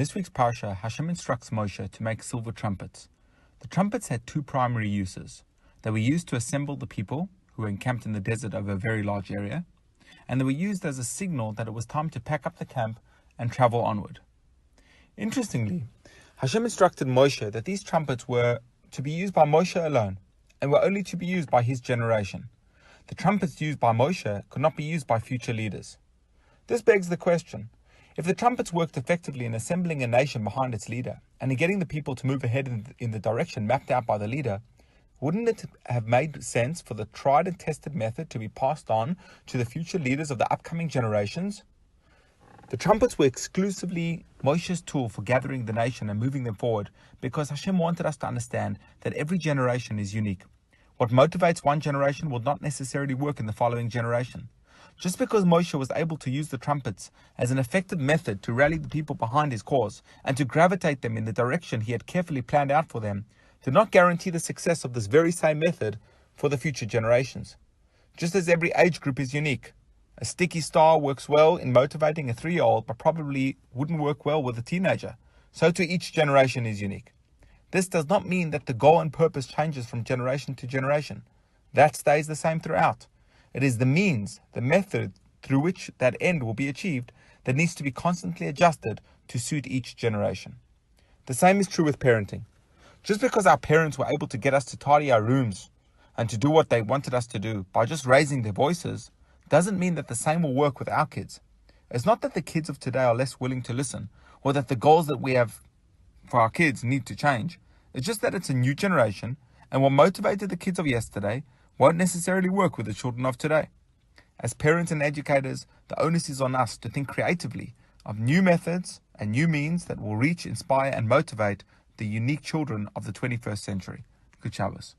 this week's Parsha, Hashem instructs Moshe to make silver trumpets. The trumpets had two primary uses. They were used to assemble the people who were encamped in the desert over a very large area, and they were used as a signal that it was time to pack up the camp and travel onward. Interestingly, Hashem instructed Moshe that these trumpets were to be used by Moshe alone, and were only to be used by his generation. The trumpets used by Moshe could not be used by future leaders. This begs the question, if the trumpets worked effectively in assembling a nation behind its leader, and in getting the people to move ahead in the direction mapped out by the leader, wouldn't it have made sense for the tried and tested method to be passed on to the future leaders of the upcoming generations? The trumpets were exclusively Moshe's tool for gathering the nation and moving them forward, because Hashem wanted us to understand that every generation is unique. What motivates one generation will not necessarily work in the following generation. Just because Moshe was able to use the trumpets as an effective method to rally the people behind his cause and to gravitate them in the direction he had carefully planned out for them, did not guarantee the success of this very same method for the future generations. Just as every age group is unique, a sticky star works well in motivating a 3-year-old but probably wouldn't work well with a teenager, so too each generation is unique. This does not mean that the goal and purpose changes from generation to generation. That stays the same throughout. It is the means, the method through which that end will be achieved that needs to be constantly adjusted to suit each generation. The same is true with parenting. Just because our parents were able to get us to tidy our rooms and to do what they wanted us to do by just raising their voices, doesn't mean that the same will work with our kids. It's not that the kids of today are less willing to listen, or that the goals that we have for our kids need to change. It's just that it's a new generation, and what motivated the kids of yesterday won't necessarily work with the children of today. As parents and educators, the onus is on us to think creatively of new methods and new means that will reach, inspire, and motivate the unique children of the 21st century. Good Shabbos.